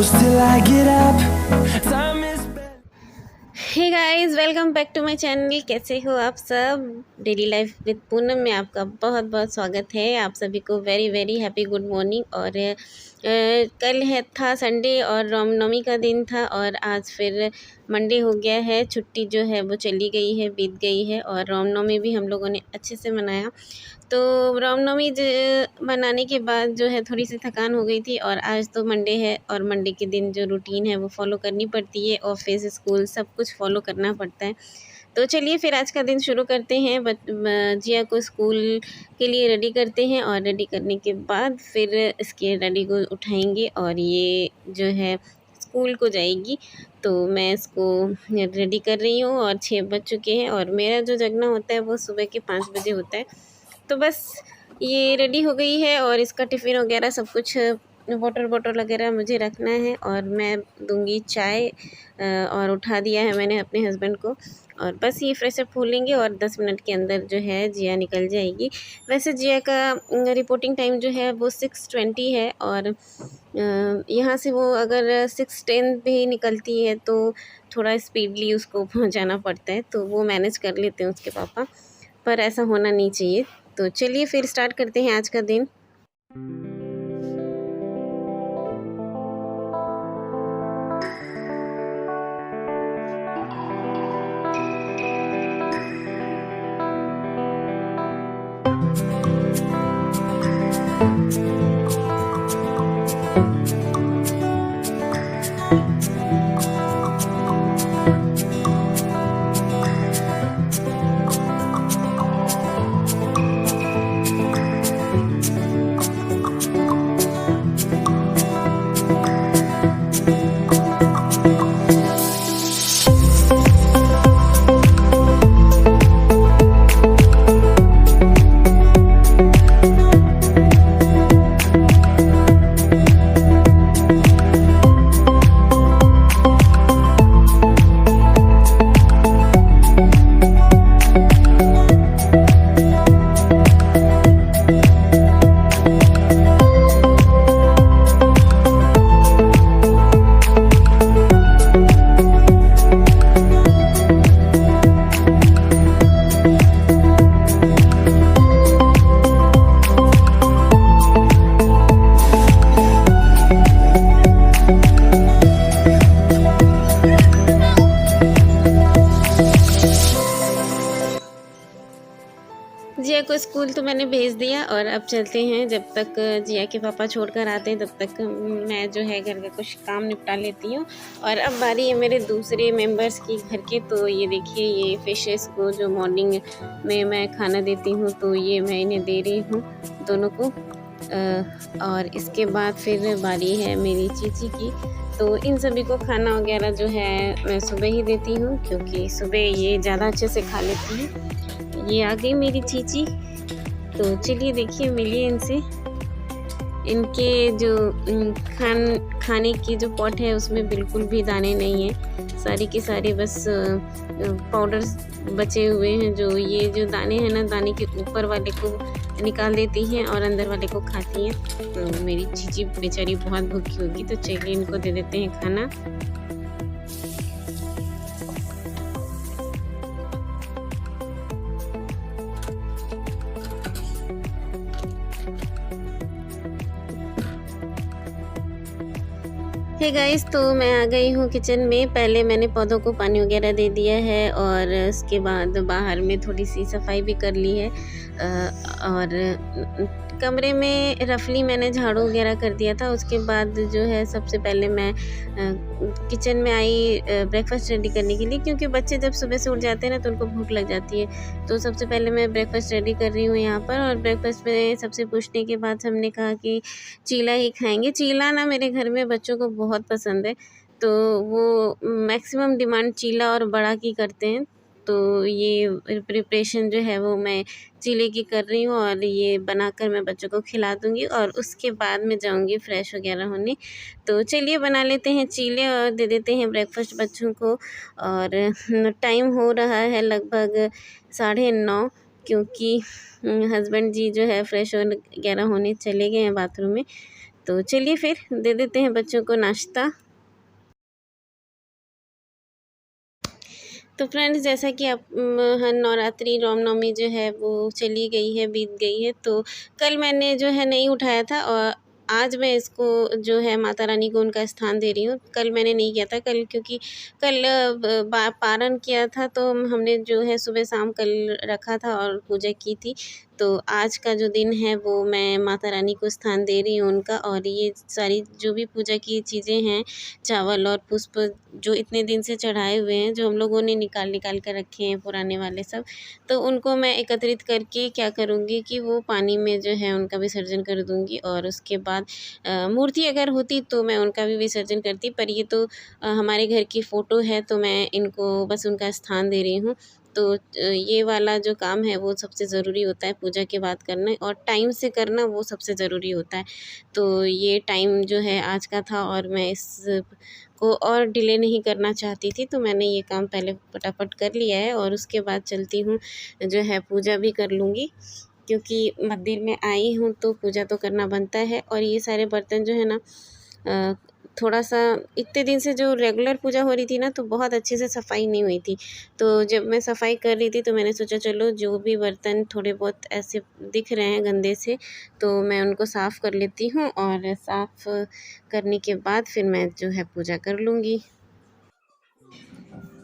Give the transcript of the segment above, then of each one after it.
close till I get up. Time is hey guys, welcome back to my channel. कैसे हो आप सब? Daily life with Poonam में आपका बहुत बहुत स्वागत है। आप सभी को very very happy good morning. और कल था संडे और रामनवमी का दिन था और आज फिर मंडे हो गया है। छुट्टी जो है वो चली गई है, बीत गई है और रामनवमी भी हम लोगों ने अच्छे से मनाया। तो रामनवमी मनाने के बाद जो है थोड़ी सी थकान हो गई थी और आज तो मंडे है और मंडे के दिन जो रूटीन है वो फॉलो करनी पड़ती है। ऑफिस, स्कूल सब कुछ फॉलो करना पड़ता है। तो चलिए फिर आज का दिन शुरू करते हैं। जिया को स्कूल के लिए रेडी करते हैं और रेडी करने के बाद फिर इसके रेडी को उठाएंगे और ये जो है स्कूल को जाएगी। तो मैं इसको रेडी कर रही हूँ और 6 बज चुके हैं और मेरा जो जगना होता है वो सुबह के 5 बजे होता है। तो बस ये रेडी हो गई है और इसका टिफ़िन वगैरह सब कुछ, वाटर बॉटल वगैरह मुझे रखना है और मैं दूंगी चाय। और उठा दिया है मैंने अपने हस्बैंड को और बस ये फ्रेश अप हो लेंगे और 10 मिनट के अंदर जो है जिया निकल जाएगी। वैसे जिया का रिपोर्टिंग टाइम जो है वो 6:20 है और यहाँ से वो अगर 6:10 पे ही निकलती है तो थोड़ा स्पीडली उसको पहुँचाना पड़ता है, तो वो मैनेज कर लेते हैं उसके पापा, पर ऐसा होना नहीं चाहिए। तो चलिए फिर स्टार्ट करते हैं आज का दिन। जिया को स्कूल तो मैंने भेज दिया और अब चलते हैं। जब तक जिया के पापा छोड़कर आते हैं तब तक मैं जो है घर का कुछ काम निपटा लेती हूँ। और अब बारी है मेरे दूसरे मेंबर्स की घर के। तो ये देखिए, ये फिशेस को जो मॉर्निंग में मैं खाना देती हूँ तो ये मैं इन्हें दे रही हूँ दोनों को। और इसके बाद फिर बारी है मेरी चीची की। तो इन सभी को खाना वगैरह जो है मैं सुबह ही देती हूँ क्योंकि सुबह ये ज़्यादा अच्छे से खा लेती है। ये आ गई मेरी चीची। तो चलिए देखिए, मिलिए इनसे। इनके जो खाने की जो पॉट है उसमें बिल्कुल भी दाने नहीं है, सारी के सारे बस पाउडर्स बचे हुए हैं। जो ये जो दाने हैं ना, दाने के ऊपर वाले को निकाल देती हैं और अंदर वाले को खाती हैं। तो मेरी चीची बेचारी बहुत भूखी होगी, तो चलिए इनको दे देते हैं खाना। हे गाइस, तो मैं आ गई हूँ किचन में। पहले मैंने पौधों को पानी वगैरह दे दिया है और उसके बाद बाहर में थोड़ी सी सफाई भी कर ली है। और कमरे में रफली मैंने झाड़ू वगैरह कर दिया था। उसके बाद जो है सबसे पहले मैं किचन में आई ब्रेकफास्ट रेडी करने के लिए, क्योंकि बच्चे जब सुबह से उठ जाते हैं ना तो उनको भूख लग जाती है। तो सबसे पहले मैं ब्रेकफास्ट रेडी कर रही हूँ यहाँ पर। और ब्रेकफास्ट में सबसे पूछने के बाद हमने कहा कि चीला ही खाएंगे। चीला ना मेरे घर में बच्चों को बहुत पसंद है, तो वो मैक्सिमम डिमांड चीला और बड़ा की करते हैं। तो ये प्रिपरेशन जो है वो मैं चीले की कर रही हूँ और ये बनाकर मैं बच्चों को खिला दूँगी और उसके बाद मैं जाऊँगी फ्रेश वगैरह होने। तो चलिए बना लेते हैं चीले और दे देते हैं ब्रेकफास्ट बच्चों को। और टाइम हो रहा है लगभग 9:30, क्योंकि हस्बैंड जी जो है फ्रेश वगैरह होने चले गए हैं बाथरूम में। तो चलिए फिर दे देते हैं बच्चों को नाश्ता। तो फ्रेंड्स, जैसा कि आप नवरात्रि रामनवमी जो है वो चली गई है, बीत गई है, तो कल मैंने जो है नहीं उठाया था और आज मैं इसको जो है माता रानी को उनका स्थान दे रही हूँ। कल मैंने नहीं किया था, कल क्योंकि कल पारण किया था, तो हमने जो है सुबह शाम कल रखा था और पूजा की थी। तो आज का जो दिन है वो मैं माता रानी को स्थान दे रही हूँ उनका। और ये सारी जो भी पूजा की चीज़ें हैं, चावल और पुष्प जो इतने दिन से चढ़ाए हुए हैं, जो हम लोगों ने निकाल कर रखे हैं पुराने वाले सब, तो उनको मैं एकत्रित करके क्या करूँगी कि वो पानी में जो है उनका विसर्जन कर दूँगी। और उसके बाद मूर्ति अगर होती तो मैं उनका भी विसर्जन करती, पर ये तो हमारे घर की फ़ोटो है, तो मैं इनको बस उनका स्थान दे रही हूँ। तो ये वाला जो काम है वो सबसे ज़रूरी होता है पूजा के बाद करना, और टाइम से करना वो सबसे ज़रूरी होता है। तो ये टाइम जो है आज का था और मैं इस को और डिले नहीं करना चाहती थी, तो मैंने ये काम पहले फटाफट कर लिया है और उसके बाद चलती हूँ जो है पूजा भी कर लूँगी, क्योंकि मंदिर में आई हूँ तो पूजा तो करना बनता है। और ये सारे बर्तन जो है ना, थोड़ा-सा इतने दिन से जो रेगुलर पूजा हो रही थी ना, तो बहुत अच्छे से सफाई नहीं हुई थी। तो जब मैं सफाई कर रही थी तो मैंने सोचा चलो जो भी बर्तन थोड़े बहुत ऐसे दिख रहे हैं गंदे से, तो मैं उनको साफ़ कर लेती हूँ और साफ़ करने के बाद फिर मैं जो है पूजा कर लूँगी।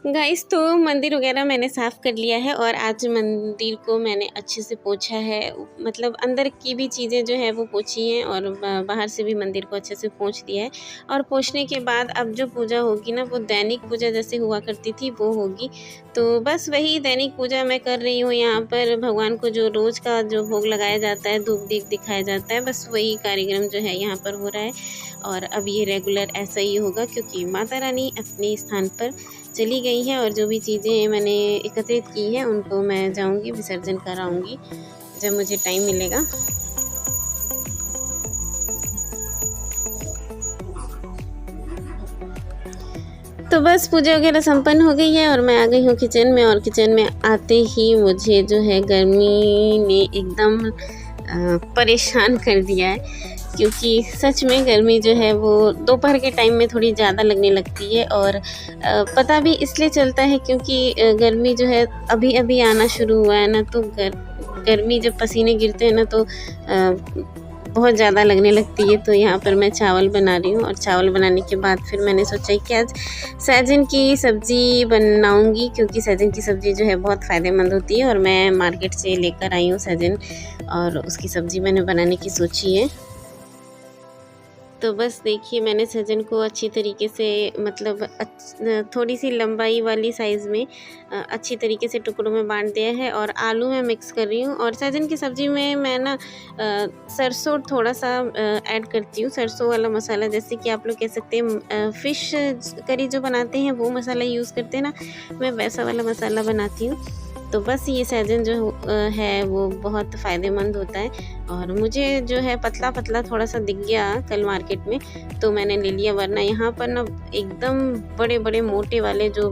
गाइस, तो मंदिर वगैरह मैंने साफ़ कर लिया है और आज मंदिर को मैंने अच्छे से पोंछा है। मतलब अंदर की भी चीज़ें जो है वो पोंछी हैं और बाहर से भी मंदिर को अच्छे से पोंछ दिया है। और पोंछने के बाद अब जो पूजा होगी ना, वो दैनिक पूजा जैसे हुआ करती थी वो होगी। तो बस वही दैनिक पूजा मैं कर रही हूँ यहाँ पर। भगवान को जो रोज़ का जो भोग लगाया जाता है, धूप दीप दिखाया जाता है, बस वही कार्यक्रम जो है यहाँ पर हो रहा है। और अब ये रेगुलर ऐसा ही होगा, क्योंकि माता रानी अपने स्थान पर चली गई हैं और जो भी चीज़ें मैंने एकत्रित की हैं उनको मैं जाऊंगी विसर्जन कराऊंगी जब मुझे टाइम मिलेगा। तो बस पूजा वगैरह संपन्न हो गई है और मैं आ गई हूँ किचन में। और किचन में आते ही मुझे जो है गर्मी ने एकदम परेशान कर दिया है, क्योंकि सच में गर्मी जो है वो दोपहर के टाइम में थोड़ी ज़्यादा लगने लगती है। और पता भी इसलिए चलता है क्योंकि गर्मी जो है अभी अभी आना शुरू हुआ है ना, तो गर्मी जब पसीने गिरते हैं ना तो बहुत ज़्यादा लगने लगती है। तो यहाँ पर मैं चावल बना रही हूँ और चावल बनाने के बाद फिर मैंने सोचा कि आज सहजन की सब्ज़ी बनाऊँगी, क्योंकि सहजन की सब्ज़ी जो है बहुत फ़ायदेमंद होती है और मैं मार्केट से लेकर आई हूँ सहजन, और उसकी सब्ज़ी मैंने बनाने की सोची है। तो बस देखिए, मैंने सहजन को अच्छी तरीके से, मतलब थोड़ी सी लंबाई वाली साइज़ में अच्छी तरीके से टुकड़ों में बांट दिया है और आलू में मिक्स कर रही हूँ। और सहजन की सब्ज़ी में मैं ना सरसों थोड़ा सा ऐड करती हूँ, सरसों वाला मसाला, जैसे कि आप लोग कह सकते हैं फ़िश करी जो बनाते हैं वो मसाला यूज़ करते हैं ना, मैं वैसा वाला मसाला बनाती हूँ। तो बस ये सहजन जो है वो बहुत फ़ायदेमंद होता है और मुझे जो है पतला पतला थोड़ा सा दिख गया कल मार्केट में, तो मैंने ले लिया। वरना यहाँ पर ना एकदम बड़े बड़े मोटे वाले जो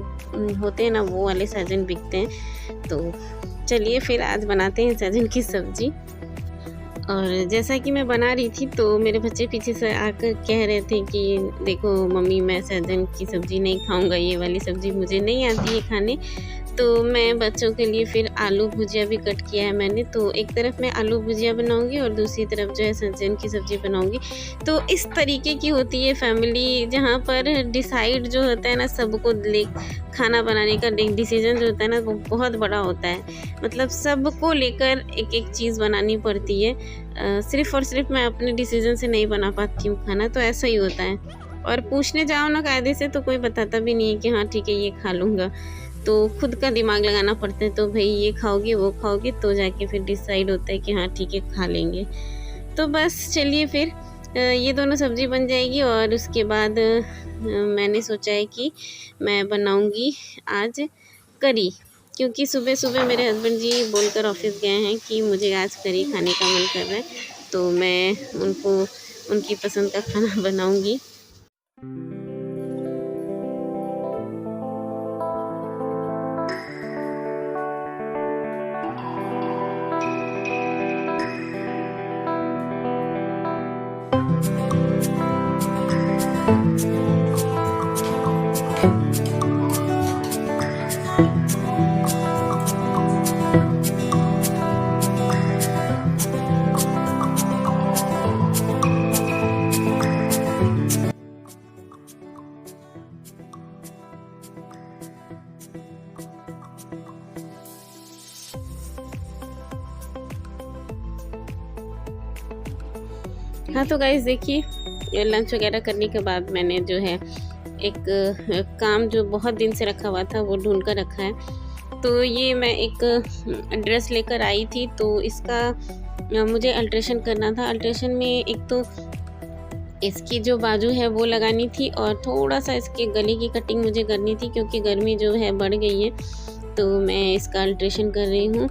होते हैं ना, वो वाले सहजन बिकते हैं। तो चलिए फिर आज बनाते हैं सहजन की सब्ज़ी। और जैसा कि मैं बना रही थी तो मेरे बच्चे पीछे से आकर कह रहे थे कि देखो मम्मी, मैं सहजन की सब्ज़ी नहीं खाऊंगा, ये वाली सब्ज़ी मुझे नहीं आती है खाने। तो मैं बच्चों के लिए फिर आलू भुजिया भी कट किया है मैंने। तो एक तरफ मैं आलू भुजिया बनाऊंगी और दूसरी तरफ जो है सहजन की सब्ज़ी बनाऊंगी। तो इस तरीके की होती है फैमिली, जहाँ पर डिसाइड जो होता है ना, सबको ले खाना बनाने का डिसीजन जो होता है ना, वो बहुत बड़ा होता है। मतलब सबको लेकर एक एक चीज़ बनानी पड़ती है। सिर्फ़ और सिर्फ मैं अपने डिसीजन से नहीं बना पाती हूँ खाना, तो ऐसा ही होता है। और पूछने जाओ ना कायदे से तो कोई बताता भी नहीं है कि हाँ ठीक है ये खा लूँगा। तो खुद का दिमाग लगाना पड़ता है, तो भाई ये खाओगे वो खाओगे, तो जाके फिर डिसाइड होता है कि हाँ ठीक है खा लेंगे। तो बस चलिए फिर ये दोनों सब्ज़ी बन जाएगी और उसके बाद मैंने सोचा है कि मैं बनाऊंगी आज करी, क्योंकि सुबह सुबह मेरे हस्बैंड जी बोलकर ऑफिस गए हैं कि मुझे आज करी खाने का मन कर रहा है, तो मैं उनको उनकी पसंद का खाना बनाऊंगी। हाँ तो गाइस देखिए, लंच वगैरह करने के बाद मैंने जो है एक काम जो बहुत दिन से रखा हुआ था वो ढूंढ कर रखा है। तो ये मैं एक ड्रेस लेकर आई थी, तो इसका मुझे अल्ट्रेशन करना था। अल्ट्रेशन में एक तो इसकी जो बाजू है वो लगानी थी और थोड़ा सा इसके गले की कटिंग मुझे करनी थी, क्योंकि गर्मी जो है बढ़ गई है। तो मैं इसका अल्ट्रेशन कर रही हूँ।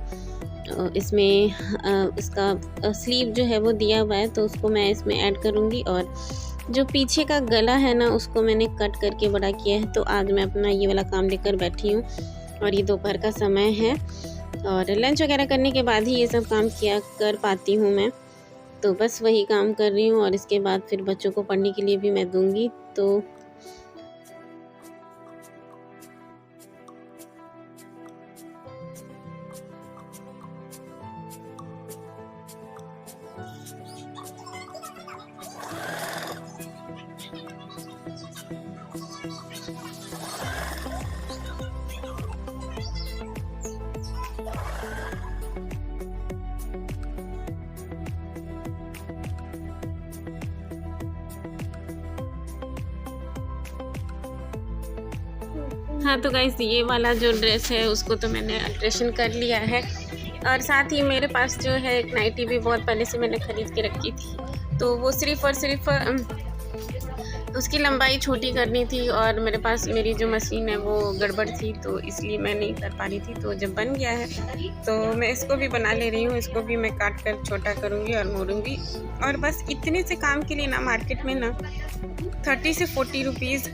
इसमें इसका स्लीव जो है वो दिया हुआ है, तो उसको मैं इसमें ऐड करूँगी। और जो पीछे का गला है ना, उसको मैंने कट करके बड़ा किया है। तो आज मैं अपना ये वाला काम लेकर बैठी हूँ और ये दोपहर का समय है और लंच वगैरह करने के बाद ही ये सब काम किया कर पाती हूँ मैं। तो बस वही काम कर रही हूँ और इसके बाद फिर बच्चों को पढ़ने के लिए भी मैं दूँगी। तो हाँ तो गाइस, ये वाला जो ड्रेस है उसको तो मैंने अल्ट्रेशन कर लिया है और साथ ही मेरे पास जो है एक नाइटी भी बहुत पहले से मैंने ख़रीद के रखी थी। तो वो सिर्फ़ और सिर्फ उसकी लंबाई छोटी करनी थी और मेरे पास मेरी जो मशीन है वो गड़बड़ थी, तो इसलिए मैं नहीं कर पा रही थी। तो जब बन गया है तो मैं इसको भी बना ले रही हूँ। इसको भी मैं काट कर छोटा करूँगी और मोड़ूँगी। और बस इतने से काम के लिए ना मार्केट में ना 30 से 40 रुपीज़,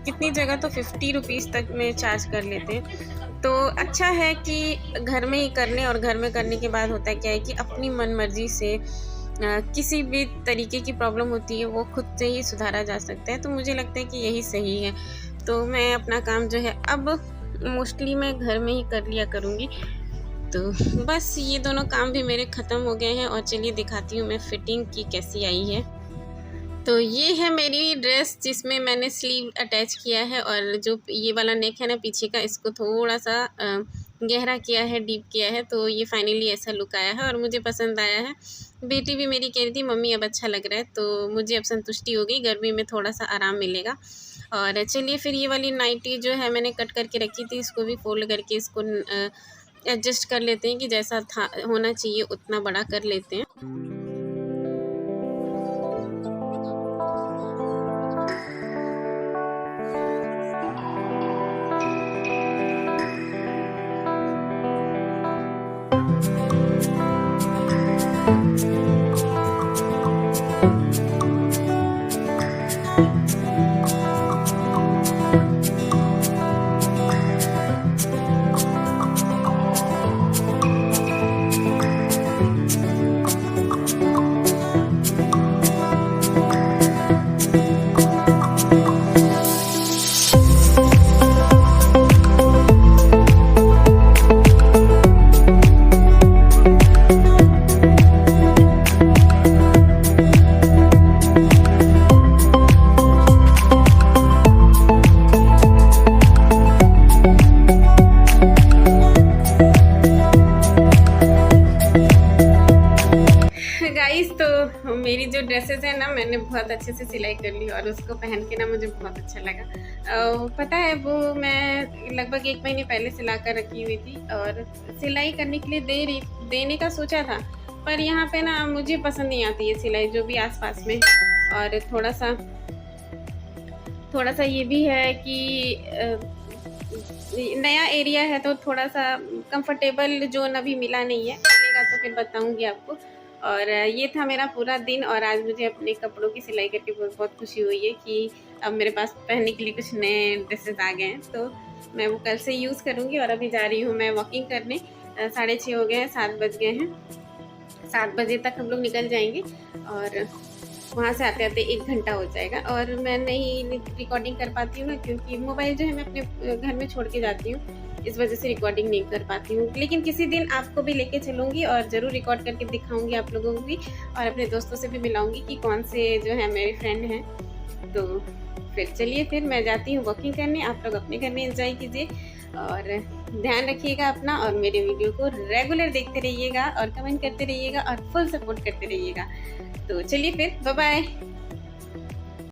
कितनी जगह तो 50 रुपीज़ तक में चार्ज कर लेते हैं। तो अच्छा है कि घर में ही कर लें। और घर में करने के बाद होता क्या है कि अपनी मन मर्जी से किसी भी तरीके की प्रॉब्लम होती है वो खुद से ही सुधारा जा सकता है। तो मुझे लगता है कि यही सही है। तो मैं अपना काम जो है अब मोस्टली मैं घर में ही कर लिया करूँगी। तो बस ये दोनों काम भी मेरे ख़त्म हो गए हैं और चलिए दिखाती हूँ मैं फिटिंग की कैसी आई है। तो ये है मेरी ड्रेस जिसमें मैंने स्लीव अटैच किया है और जो ये वाला नेक है ना पीछे का, इसको थोड़ा सा गहरा किया है, डीप किया है। तो ये फाइनली ऐसा लुक आया है और मुझे पसंद आया है। बेटी भी मेरी कह रही थी मम्मी अब अच्छा लग रहा है, तो मुझे अब संतुष्टि हो गई। गर्मी में थोड़ा सा आराम मिलेगा। और चलिए फिर ये वाली नाइटी जो है मैंने कट करके रखी थी, इसको भी फोल्ड करके इसको एडजस्ट कर लेते हैं कि जैसा था होना चाहिए उतना बड़ा कर लेते हैं। गाइस, तो मेरी जो ड्रेसेस है ना मैंने बहुत अच्छे से सिलाई कर ली और उसको पहन के ना मुझे बहुत अच्छा लगा। पता है वो मैं लगभग 1 महीने पहले सिला कर रखी हुई थी और सिलाई करने के लिए देने का सोचा था, पर यहाँ पे ना मुझे पसंद नहीं आती है सिलाई जो भी आसपास में। और थोड़ा सा ये भी है कि नया एरिया है तो थोड़ा सा कंफर्टेबल जोन अभी मिला नहीं है, मिलेगा तो फिर बताऊंगी आपको। और ये था मेरा पूरा दिन और आज मुझे अपने कपड़ों की सिलाई करके बहुत खुशी हुई है कि अब मेरे पास पहनने के लिए कुछ नए ड्रेसेस आ गए हैं, तो मैं वो कल से यूज़ करूँगी। और अभी जा रही हूँ मैं वॉकिंग करने। 6:30 हो गए हैं, 7 बज गए हैं। 7 बजे तक हम लोग निकल जाएंगे और वहाँ से आते आते 1 घंटा हो जाएगा। और मैं नहीं रिकॉर्डिंग कर पाती हूँ ना, क्योंकि मोबाइल जो है मैं अपने घर में छोड़ के जाती हूँ, इस वजह से रिकॉर्डिंग नहीं कर पाती हूँ। लेकिन किसी दिन आपको भी लेके चलूँगी और ज़रूर रिकॉर्ड करके दिखाऊँगी आप लोगों को भी, और अपने दोस्तों से भी मिलाऊँगी कि कौन से जो है मेरे फ्रेंड हैं। तो फिर चलिए फिर मैं जाती हूँ वॉकिंग करने, आप लोग अपने घर में एंजॉय कीजिए। और ध्यान रखिएगा अपना, और मेरे वीडियो को रेगुलर देखते रहिएगा और कमेंट करते रहिएगा और फुल सपोर्ट करते रहिएगा। तो चलिए फिर, बाय बाय।